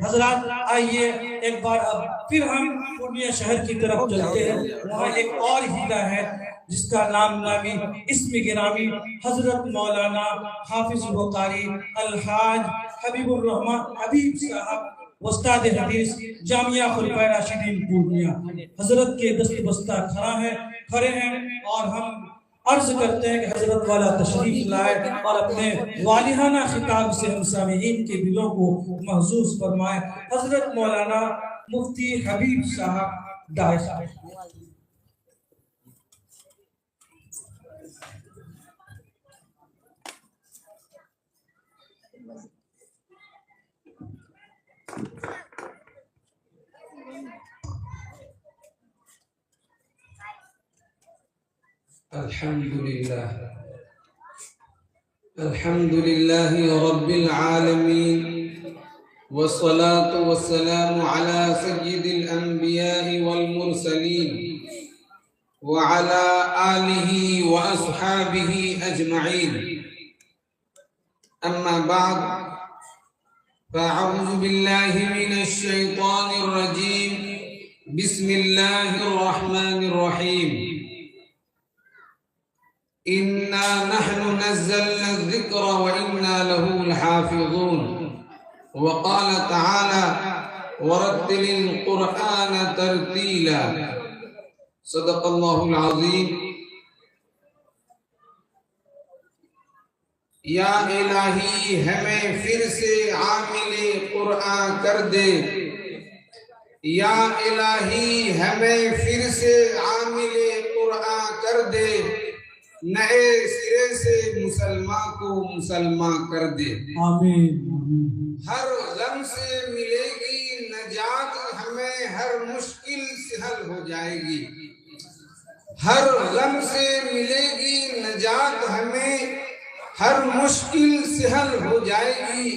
हजरात आइए एक बार अब फिर हम पूर्णिया शहर की तरफ चलते हैं। वहाँ एक और हीरा है जिसका नाम नामी इस्म गिरामी हजरत मौलाना हाफिजुल बुखारी अलहाज हबीबुर रहमान हबीब साहब उस्ताद हदीस जामिया खुलफाए राशिदीन पूर्णिया हजरत के दस्त बस्ता खड़े हैं और हम अर्ज करते हैं कि हजरत वाला तशरीफ लाए और अपने वालिहाना खिताब से हम सामीईन के दिलों को महसूस फरमाए। हजरत मौलाना मुफ्ती हबीब साहब दाई साहब। अल्हम्दुलिल्लाह रब्बिल आलमीन वस्सलातु वस्सलामु अला सय्यिदिल अंबिया'i वल मुरसलीन व अला आलिहि व अस्हाबिहि अजमईन। अम्मा बाद फ़अऊज़ु बिल्लाहि मिनश शैतानिर रजीम। बिस्मिल्लाहिर रहमानिर रहीम। इन्ना नहनु नज़्ज़लना ज़िक्र व इन्ना लहु लहाफ़िज़ून। व क़ाल तआला वरत्तिलिल क़ुरआन तरतीला। सदक़ल्लाहुल अज़ीम। या इलाही हमें फिर से आमिले क़ुरआन कर दे। या इलाही हमें फिर से आमिले क़ुरआन कर दे। नए सिरे से मुसलमान को मुसलमान कर दे। आमीन। हर गम से मिलेगी नजात हमें, हर मुश्किल से हल हो जाएगी। हर गम से मिलेगी नजात हमें, हर मुश्किल से हल हो जाएगी।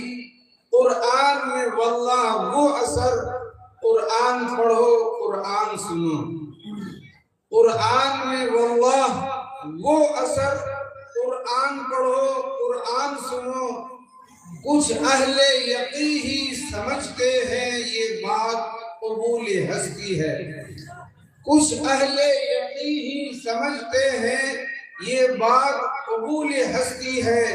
कुरान में वल्लाह वो असर, कुरान पढ़ो कुरान सुनो। कुरान में वल्लाह वो असर, कुरान पढ़ो कुरान सुनो। कुछ अहले यकी ही समझते हैं ये बात कबूल हस्ती है। कुछ अहले यकी ही समझते हैं ये बात कबूल हस्ती है।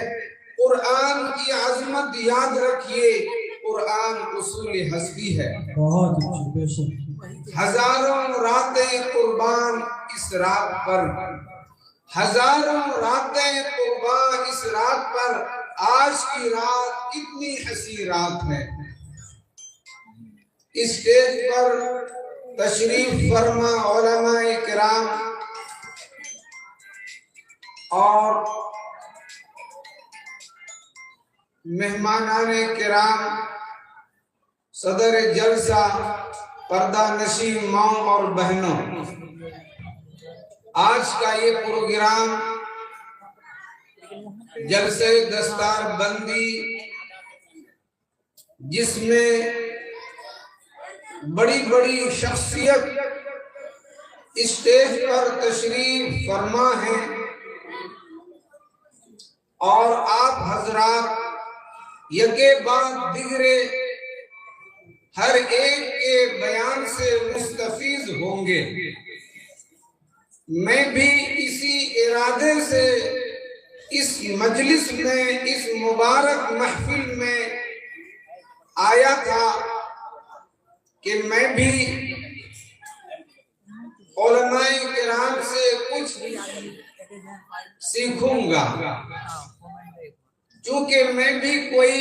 कुरान की अजमत याद रखिए, कुरान उसूल हस्ती है। बहुत अच्छी। हजारों रातें कुर्बान इस रात पर, हजारों रातें कुर्बान इस रात पर। आज की रात कितनी हसी रात है। इस स्टेज पर तशरीफ फरमा उलमाए किराम और मेहमानाने किराम, सदर जलसा, पर्दा नशीन माँ और बहनों, आज का ये प्रोग्राम जलसे दस्तार बंदी, जिसमें बड़ी बड़ी शख्सियत स्टेज पर तशरीफ फरमा है और आप हजरात यके बाद दिगरे हर एक के बयान से मुस्तफीज होंगे। मैं भी इसी इरादे से इस मजलिस में, इस मुबारक महफिल में आया था कि मैं भी उलमाए किराम से कुछ सीखूंगा। चूंकि मैं भी कोई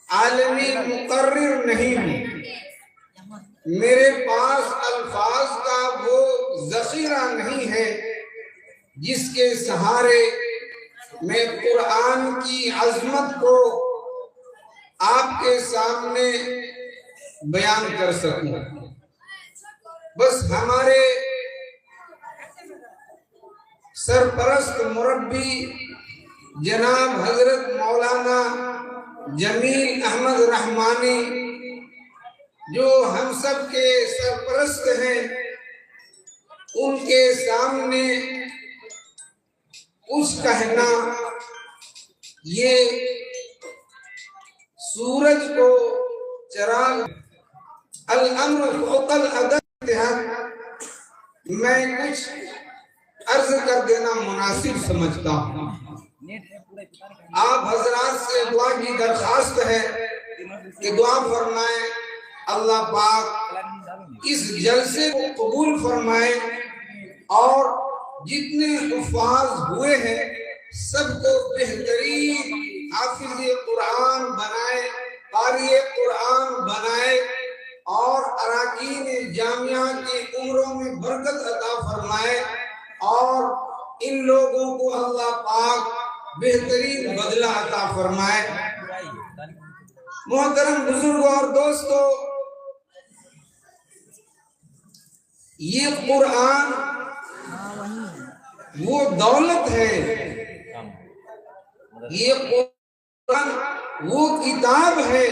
आलमी मुकर्रिर नहीं हूँ, मेरे पास अल्फाज का वो ज़ख़ीरा नहीं है जिसके सहारे मैं कुरान की अजमत को आपके सामने बयान कर सकूं। बस हमारे सरपरस्त मुरब्बी जनाब हजरत मौलाना जमील अहमद रहमानी, जो हम सब के सरपरस्त हैं, उनके सामने कुछ कहना, ये सूरज को चराग अल अम्र फौकल अदद मैं कुछ अर्ज कर देना मुनासिब समझता हूँ। आप हजरात से दुआ की दरखास्त है कि दुआ फरमाए अल्लाह पाक इस जलसे को कबूल फरमाए और जितने हुफ़ाज़ हुए हैं सबको बेहतरीन हाफिज़ कुरान बनाए, क़ारी कुरान बनाए और अराकीन जामिया की उम्रों में बरकत अता फरमाए और इन लोगों को अल्लाह पाक बेहतरीन बदला अता फरमाए। मोहतरम बुजुर्गों और दोस्तों, ये कुरान वो दौलत है, ये कुरान वो किताब है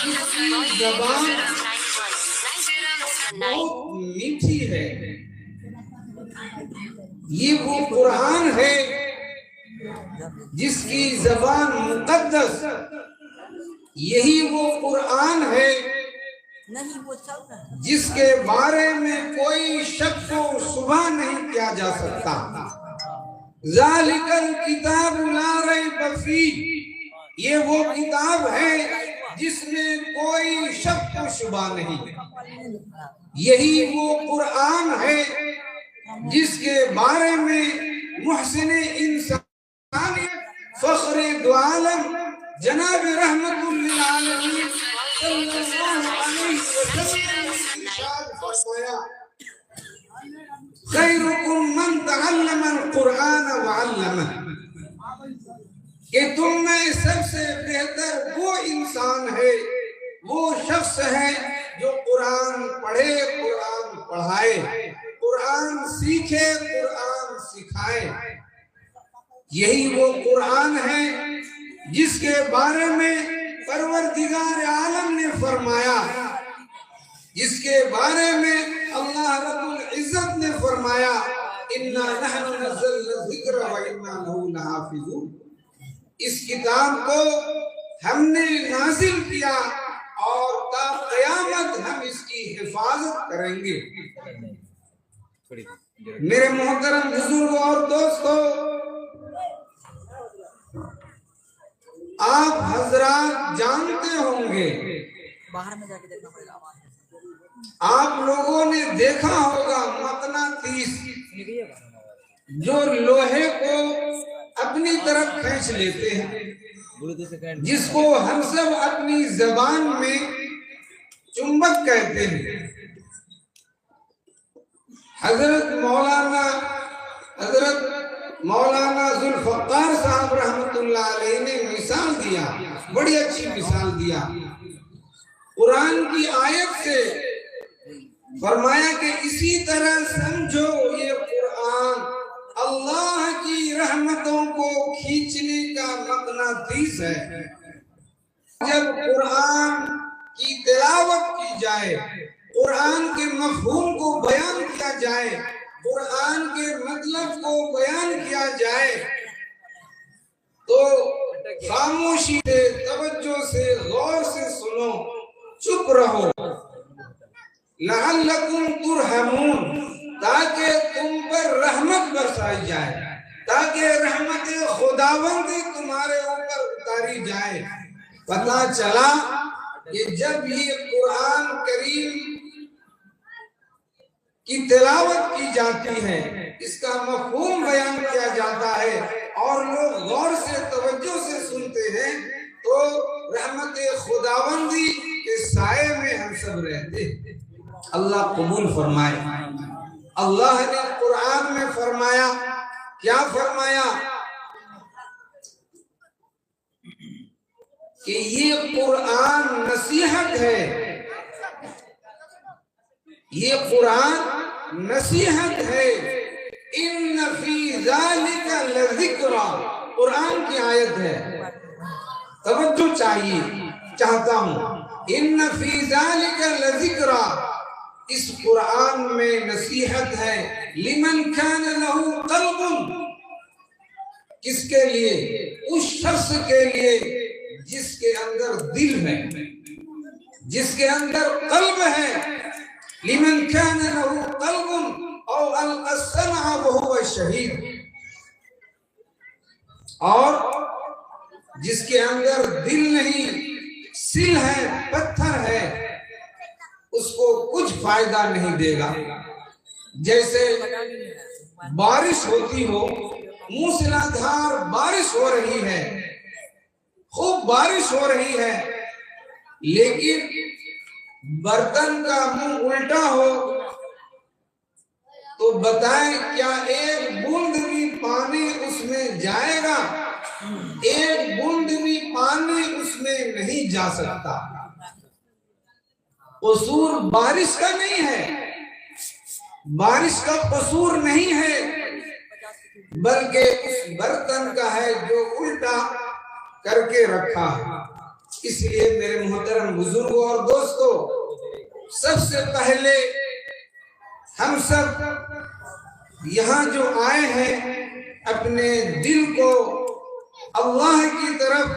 जिसकी ज़बान बहुत मीठी है। ये वो कुरान है जिसकी ज़बान मुक़द्दस, यही वो कुरान है जिसके बारे में कोई शक व शुबा नहीं किया जा सकता। ज़ालिकल किताब ला रैब फीह, ये वो किताब है जिसमें कोई शक व शुबा नहीं। यही वो कुरान है जिसके बारे में मुहसिन इंसानियत फ़ख्रे दो आलम जनाब रहमतुल लिल आलमीन सल्लल्लाहु अलैहि वसल्लम ने इरशाद फरमाया, खैरुकुम मन तअल्लम अल-कुरान व अल्लमह, कि तुम में सबसे बेहतर वो इंसान है, वो शख्स है जो कुरान पढ़े, कुरान पढ़ाए, कुरान सीखे, कुरान सिखाए। यही वो कुरान है जिसके बारे में परवरदिगार आलम ने फरमाया, जिसके बारे में अल्लाह रब्बुल इज्जत ने फरमाया, इन्ना नहनु नज़्ज़लना ज़िक्र व इन्ना लहू लहाफ़िज़ून। इस किताब को हमने नाज़िल किया और ता क़यामत हम इसकी हिफाजत करेंगे। मेरे मोहतरम बुजुर्गों और दोस्तों, आप हजरात जानते होंगे, बाहर में जाके देखना पड़ेगा, आप लोगों ने देखा होगा मकनातीस, जो लोहे को अपनी तरफ खींच लेते हैं, जिसको हम सब अपनी जबान में चुंबक कहते हैं। हजरत मौलाना जुल्फ़क़ार साहब रहमतुल्लाह अलैहि ने मिसाल दिया, बड़ी अच्छी मिसाल दिया। कुरान की आयत से फरमाया कि इसी तरह समझो ये कुरान अल्लाह की रहमतों को खींचने का मकनातीस है। जब कुरान की तिलावत की जाए, कुरान के मफ़हूम को बयान किया जाए, कुरान के मतलब को बयान किया जाए, तो खामोशी से, तवज्जो से, गौर से सुनो, चुप रहो। लअल्लकुम तुरहमून, ताकि तुम पर रहमत बरसाई जाए, ताकि रहमत खुदावंद तुम्हारे ऊपर उतारी जाए। पता चला कि जब ये कुरान करीम की तिलावत की जाती है, इसका मफ़हूम बयान किया जाता है और लोग गौर से, तवज्जो से सुनते हैं, तो रहमत खुदावंदी के साए में हम सब रहते हैं। अल्लाह कबूल फरमाए। अल्लाह ने कुरान में फरमाया, क्या फरमाया कि ये कुरान नसीहत है, ये कुरान नसीहत है। इन्न फी ज़ालिका लज़िक्रा, कुरान की आयत है, तवज्जो चाहिए, चाहता हूँ। इन्न फी ज़ालिका लज़िक्रा, इस कुरान में नसीहत है। लिमन कान लहू क़ल्बुन, किसके लिए? उस शख्स के लिए जिसके अंदर दिल है, जिसके अंदर कल्ब है। लिमन कान लहू कल्बुन औ अलका समा वहुव शहीद। और जिसके अंदर दिल नहीं, सिल है, पत्थर है, उसको कुछ फायदा नहीं देगा। जैसे बारिश होती हो, मूसलाधार बारिश हो रही है, खूब बारिश हो रही है, लेकिन बर्तन का मुंह उल्टा हो तो बताएं क्या एक बूंद भी पानी उसमें जाएगा? एक बूंद भी पानी उसमें नहीं जा सकता। कसूर बारिश का नहीं है, बारिश का कसूर नहीं है, बल्कि उस बर्तन का है जो उल्टा करके रखा है। इसलिए मेरे मोहतरम बुजुर्गों और दोस्तों, सबसे पहले हम सब यहाँ जो आए हैं, अपने दिल को अल्लाह की तरफ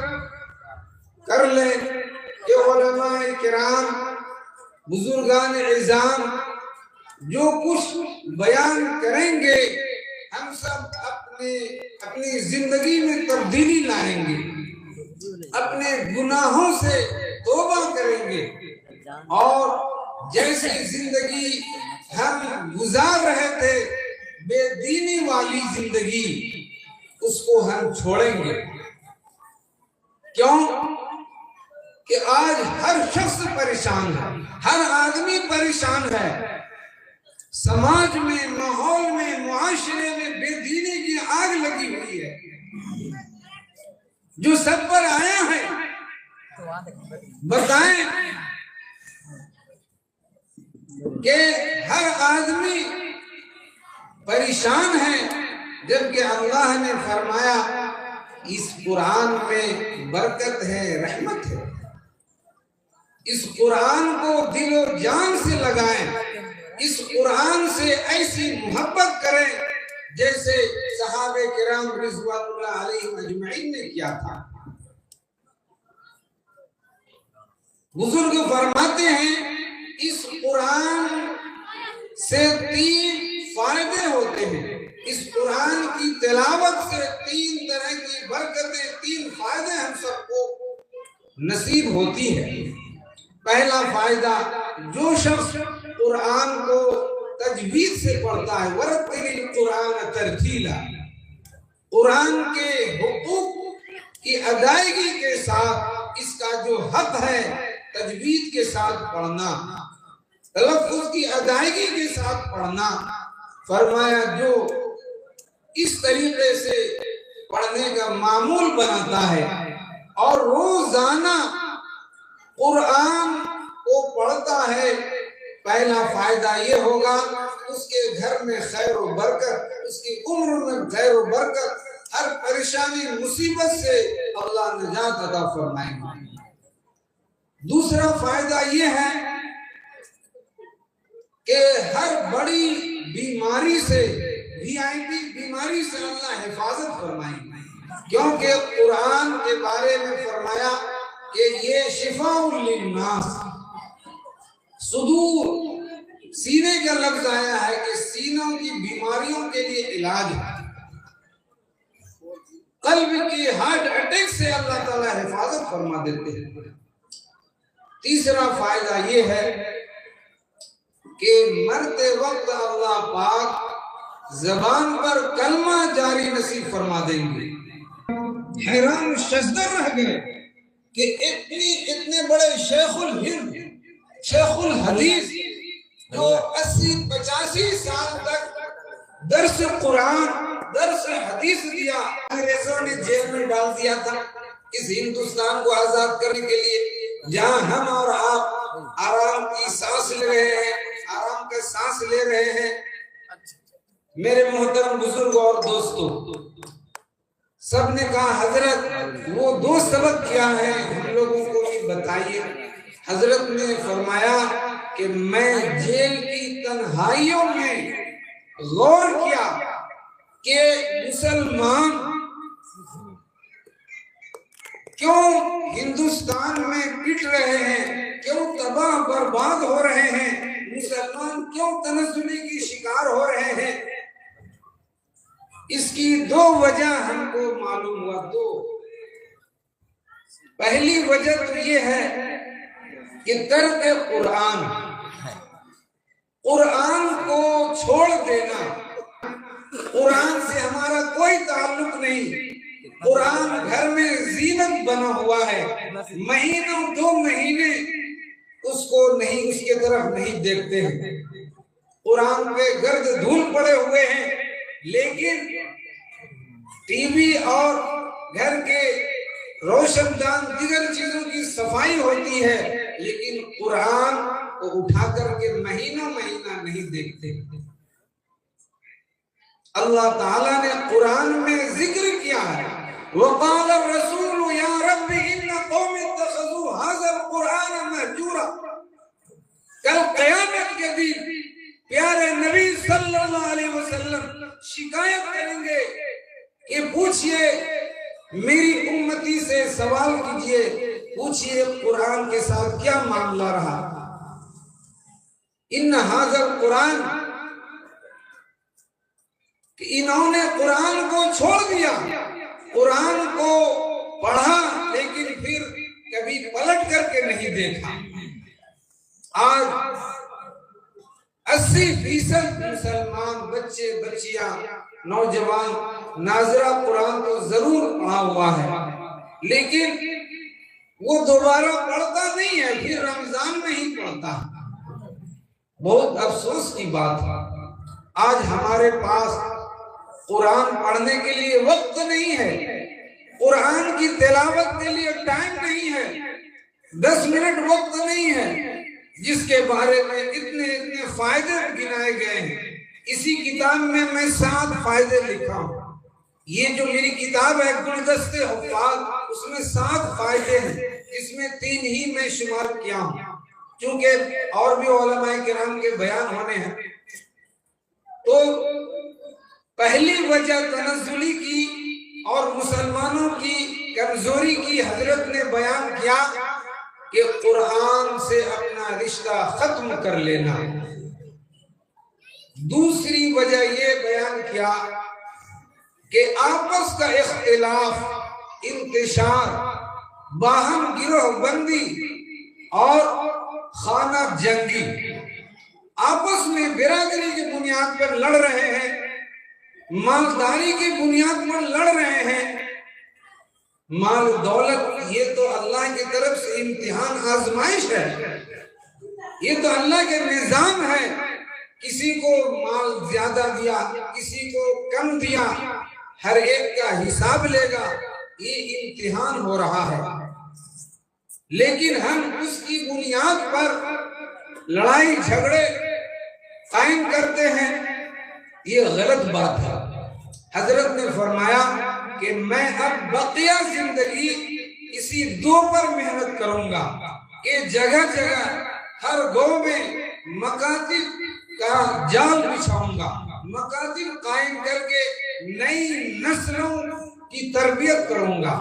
कर लें कि उलमाए किराम, बुजुर्गान इज़ाम जो कुछ बयान करेंगे, हम सब अपनी जिंदगी में तब्दीली लाएंगे, अपने गुनाहों से तौबा करेंगे और जैसी जिंदगी हम गुजार रहे थे, बेदीनी वाली जिंदगी, उसको हम छोड़ेंगे। क्यों कि आज हर शख्स परेशान है, हर आदमी परेशान है। समाज में, माहौल में, मुआशरे में बेदीनी की आग लगी हुई है जो सब पर आया है। बताएं कि हर आदमी परेशान है, जबकि अल्लाह ने फरमाया इस कुरान में बरकत है, रहमत है। इस कुरान को दिलो जान से लगाएं, इस कुरान से ऐसी मोहब्बत करें जैसे सहाबे किराम रिज़वानुल्लाह अलैहिम अजमईन ने किया था। बुजुर्ग फरमाते हैं इस कुरान से 3 फायदे होते हैं। इस कुरान की तिलावत से 3 तरह की बरकतें, 3 फायदे हम सबको नसीब होती है। पहला फायदा, जो शख्स कुरान को तजवीद से पढ़ता है, वरत्तिल कुरान तरतीला, कुरान के हुकूक की अदायगी के साथ इसका जो हक है तजवीद के साथ पढ़ना, तलफ्फुज़ की अदायगी के साथ पढ़ना। फरमाया जो इस तरीके से पढ़ने का मामूल बनाता है और रोजाना कुरान को पढ़ता है, पहला फायदा ये होगा उसके घर में खैर और बरकत, उसकी उम्र में खैर और बरकत, हर परेशानी मुसीबत से अल्लाह निजात अता फरमाएगा। दूसरा फायदा ये है कि हर बड़ी बीमारी से, वीआईपी बीमारी से अल्लाह हिफाजत फरमाएगा, क्योंकि कुरान के बारे में फरमाया कि ये शिफाउल लिन्नास, सुदूर, सीने का लफ्ज आया है कि सीनों की बीमारियों के लिए इलाज है। कल्ब की हार्ट अटैक से अल्लाह ताला हिफाजत फरमा देते हैं। तीसरा फायदा ये है कि मरते वक्त अल्लाह पाक जबान पर कलमा जारी नसीब फरमा देंगे। हैरान शजदर रह गए कि इतने बड़े शेखुल हिंद, शेखुल हदीस जो 80-85 साल तक दर्स कुरान, दर्स हदीस दिया, अंग्रेजों ने जेल में डाल दिया था इस हिंदुस्तान को आजाद करने के लिए, जहां हम और आप आराम की सांस ले रहे हैं, आराम का सांस ले रहे हैं। मेरे मोहतरम बुजुर्ग और दोस्तों, सबने कहा हजरत वो 2 सबक क्या है, हम लोगों को भी बताइए। हजरत ने फरमाया कि मैं जेल की तन्हाइयों में गौर किया कि मुसलमान क्यों हिंदुस्तान में पिट रहे हैं, क्यों तबाह बर्बाद हो रहे हैं, मुसलमान क्यों तनज़्ज़ुली की शिकार हो रहे हैं? इसकी दो वजह हमको मालूम हुआ। दो, पहली वजह तो ये है कि तर्क कुरान, कुरान को छोड़ देना, कुरान से हमारा कोई ताल्लुक नहीं। कुरान घर में जीनत बना हुआ है, महीनों 2 महीने उसको नहीं, उसके तरफ नहीं देखते हैं। कुरान पे गर्द धूल पड़े हुए हैं, लेकिन टीवी और घर के रोशनदान दीगर चीजों की सफाई होती है, लेकिन कुरान को उठा करके महीनों महीना नहीं देखते। अल्लाह ताला ने कुरान में जिक्र किया है, वक़ाल रसूल या रब्बी इन्ना कौमी इत्तख़ज़ू हाज़ल कुरान महजूरा। कल क़यामत के दिन प्यारे नबी सल्लल्लाहु अलैहि वसल्लम शिकायत करेंगे कि पूछिए, मेरी उम्मती से सवाल कीजिए, पूछिए कुरान के साथ क्या मामला रहा। इन हाज़ल कुरान, कि इन्होंने कुरान को छोड़ दिया, कुरान को पढ़ा लेकिन फिर कभी पलट करके नहीं देखा। आज 80% मुसलमान बच्चे बच्चियां नौजवान नाजरा कुरान को जरूर पढ़ा हुआ है, लेकिन वो दोबारा पढ़ता नहीं है, फिर रमजान में ही पढ़ता है। बहुत अफसोस की बात है, आज हमारे पास कुरान पढ़ने के लिए वक्त नहीं है, कुरान की तिलावत के लिए टाइम नहीं है, 10 मिनट वक्त नहीं है, जिसके बारे में इतने इतने फायदे गिनाए गए हैं। इसी किताब में मैं 7 फायदे लिखा हूँ। ये जो मेरी किताब है गुलदस्ते हुफ़ाज़, उसमें 7 फायदे हैं, इसमें 3 ही मैं शुमार किया हूँ, क्योंकि और भी उलमाए किराम के बयान होने हैं। तो पहली वजह तनज़्ज़ुली की और मुसलमानों की कमजोरी की हजरत ने बयान किया कि कुरान से अपना रिश्ता खत्म कर लेना। दूसरी वजह ये बयान किया कि आपस का इख्तिलाफ, इंतशार, बाहम गिरोहबंदी और खाना जंगी, आपस में बिरादरी की बुनियाद पर लड़ रहे हैं, मालदारी की बुनियाद पर लड़ रहे हैं। माल दौलत ये तो अल्लाह की तरफ से इम्तिहान आजमाइश है, ये तो अल्लाह के निजाम है। किसी को माल ज्यादा दिया, किसी को कम दिया, हर एक का हिसाब लेगा, ये इम्तिहान हो रहा है। लेकिन हम उसकी बुनियाद पर लड़ाई झगड़े कायम करते हैं, ये गलत बात है। हजरत ने फरमाया कि मैं अब बकिया जिंदगी इसी 2 पर मेहनत करूंगा कि जगह जगह हर गांव में मकातिब का जाल बिछाऊंगा, मकातिब कायम करके नई नस्लों की तरबियत करूंगा,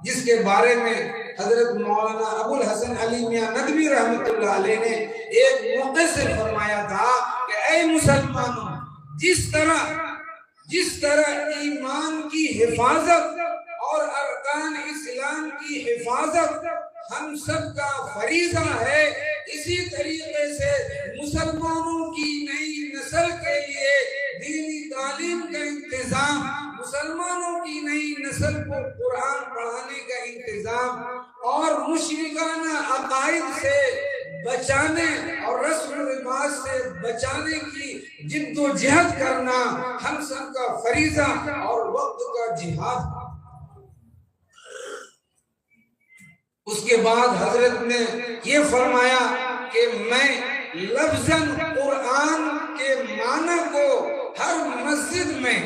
जिसके बारे में हजरत मौलाना अबुल हसन अली मियां नदवी रहमतुल्लाह अलैह ने एक मौके से फरमाया था कि ऐ मुसलमानों, जिस तरह ईमान की हिफाजत और अरकान इस्लाम की हिफाजत हम सब का फरीज़ा है, इसी तरीके से मुसलमानों की नई नस्ल के लिए दीनी तालीम का इंतजाम, मुसलमानों की नई नस्ल को कुरान पढ़ाने का इंतजाम और मुशरिकाना अकायद से बचाने और रस्म रिवाज से बचाने की जिद्दोजहद करना हम सब का फरीज़ा और वक्त का जिहाद। उसके बाद हजरत ने ये फरमाया कि मैं लफ्ज़न कुरान के माना को हर मस्जिद में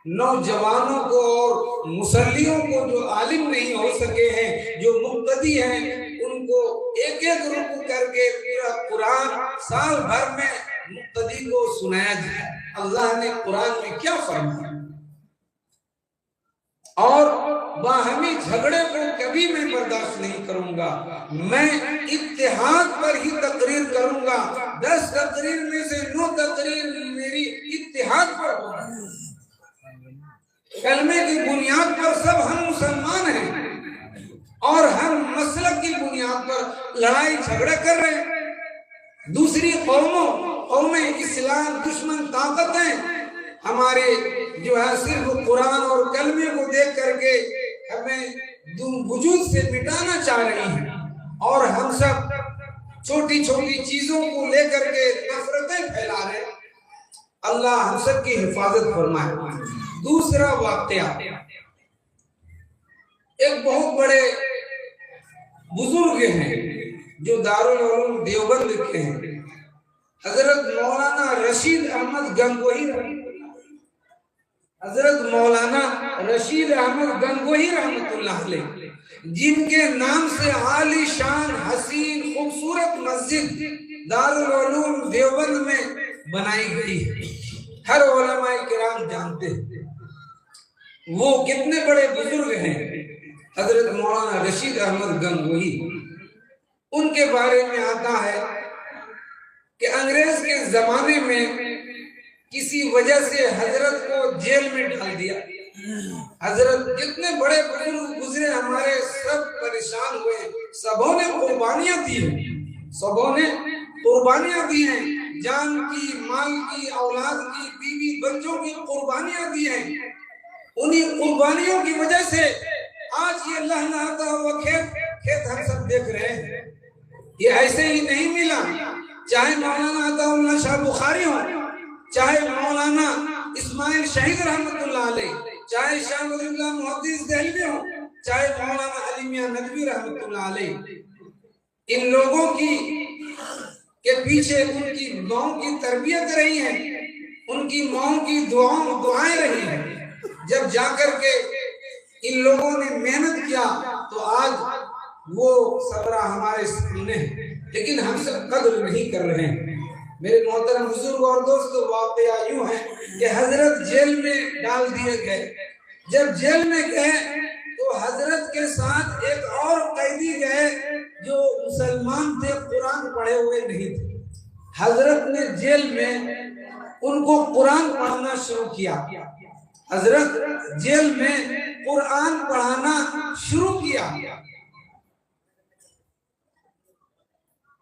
नौजवानों को और मुसल्लियों को जो आलिम नहीं हो सके हैं, जो मुक्तदी हैं, उनको एक एक रुकू करके पूरा कुरान साल भर में मुक्तदी को सुनाया जाए। अल्लाह ने कुरान में क्या फरमाया। और बाहमी झगड़े को कभी मैं बर्दाश्त नहीं करूंगा। मैं इत्तेहाद पर ही तकरीर करूंगा। 10 तकरीर में से 9 तकरीर मेरी इत्तेहाद पर होगी। कलमे की बुनियाद पर सब हम मुसलमान हैं और हम मसलक की बुनियाद पर लड़ाई झगड़ा कर रहे हैं। दूसरी कौमें इस्लाम दुश्मन ताकतें हमारे जो है सिर्फ कुरान और कलमे को देख करके हमें वजूद से मिटाना चाह रही हैं और हम सब छोटी छोटी चीजों को लेकर के नफरतें फैला रहे हैं। अल्लाह हम सब की हिफाजत फरमाए। दूसरा वाकया, एक बहुत बड़े बुजुर्ग हैं जो दारुल उलूम देवबंद के हैं, हजरत मौलाना रशीद अहमद गंगोही। हजरत मौलाना रशीद अहमद गंगोही रहमतुल्लाह अलैह, जिनके नाम से आली शान हसीन खूबसूरत मस्जिद दारुल उलूम देवबंद में बनाई गई है। हर उलमाए किराम जानते हैं वो कितने बड़े बुजुर्ग हैं, हजरत मौलाना रशीद अहमद गंगोही। उनके बारे में आता है कि अंग्रेज के जमाने में किसी वजह से हजरत को जेल में डाल दिया। हजरत कितने बड़े बुजुर्ग गुजरे हमारे, सब परेशान हुए। सबों ने कुर्बानियां दी हैं, सबों ने कुर्बानियां दी हैं, जान की, माल की, औलाद की, बीवी बच्चों की कुर्बानियां दी हैं। उन्हीं कुर्बानियों की वजह से आज ये लहलहाता हुआ खेत हम सब देख रहे हैं। ये ऐसे ही नहीं मिला। चाहे मौलाना अताउल्लाह शाह बुखारी हो, चाहे मौलाना इस्माइल शहीद रहमतुल्लाह अलैह, चाहे शाह वलीउल्लाह मुहद्दिस देहलवी हो, चाहे मौलाना अली मियां नदवी रहमतुल्लाह अलैह। इन लोगों की के पीछे उनकी माओ की तरबियत रही है, उनकी माओ की दुआएं रही हैं। जब जाकर के इन लोगों ने मेहनत किया तो आज वो सबरा हमारे सामने है, लेकिन हम सब कदर नहीं कर रहे हैं। मेरे मोहतरम बुजुर्ग और दोस्तों, वाकया यूं है कि हजरत जेल में डाल दिए गए। जब जेल में गए तो हजरत के साथ एक और कैदी गए जो मुसलमान थे, कुरान पढ़े हुए नहीं थे। हजरत ने जेल में उनको कुरान पढ़ाना शुरू किया। हजरत जेल में कुरान पढ़ाना शुरू किया।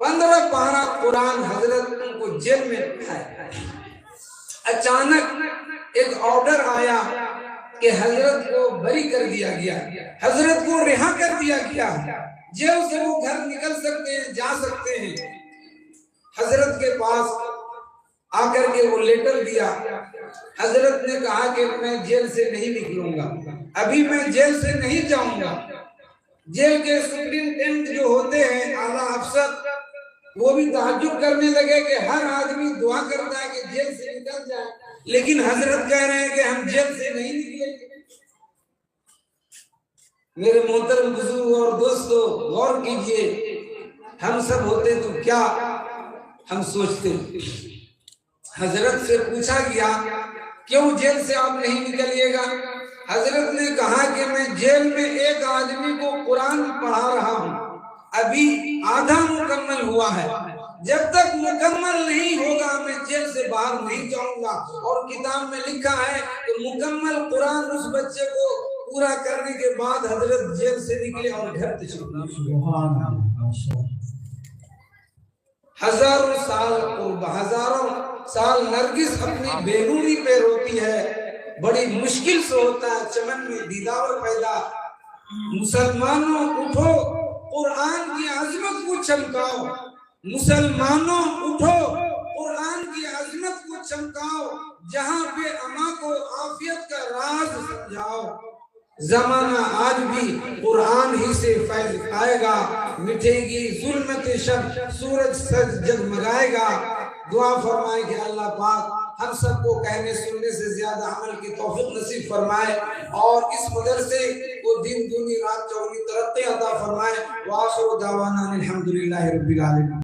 15 पारा कुरान हजरत उनको जेल में पढ़ाया। अचानक एक ऑर्डर आया कि हजरत को बरी कर दिया गया, हजरत को रिहा कर दिया गया। जेल से वो घर निकल सकते हैं, जा सकते हैं। हजरत के पास आकर के वो लेटर दिया। हजरत ने कहा कि मैं जेल से नहीं निकलूंगा, अभी मैं जेल से नहीं जाऊंगा। जेल के सुप्रीटेंडेंट जो होते हैं, आला अफसर, वो भी तहज्जुद करने लगे कि हर आदमी दुआ करता है कि जेल से निकल जाए, लेकिन हजरत कह रहे हैं कि हम जेल से नहीं निकलेंगे। मेरे मोहतरम बुजुर्ग और दोस्तों, गौर कीजिए, हम सब होते तो क्या हम सोचते। हजरत से पूछा गया क्यों जेल से आप नहीं निकलिएगा? हजरत ने कहा कि मैं जेल में एक आदमी को कुरान पढ़ा रहा हूँ, अभी आधा मुकम्मल हुआ है। जब तक मुकम्मल नहीं होगा मैं जेल से बाहर नहीं जाऊंगा। और किताब में लिखा है कि मुकम्मल कुरान उस बच्चे को पूरा करने के बाद हजरत जेल से निकले और घर हजारों साल नरगिस अपनी बेनूरी पे रोती है। बड़ी मुश्किल से होता है चमन में दीदार पैदा। मुसलमानों उठो, कुरान की अजमत को चमकाओ। मुसलमानों उठो, कुरान की अजमत को चमकाओ। जहाँ पे अमा को आफियत का राज समझाओ। जमाना आज भी कुरान ही से फैल पाएगा। मिटेगी जुल्मत शब, सूरज सज जगमगाएगा। दुआ फरमाए कि अल्लाह पाक हम सबको कहने सुनने से ज्यादा अमल की तौफीक नसीब फरमाए और इस मदरसे को दिन दूनी रात चौगुनी तरक्की अता फरमाए। व आखिरु दावाना अल्हम्दुलिल्लाहि रब्बिल आलमीन।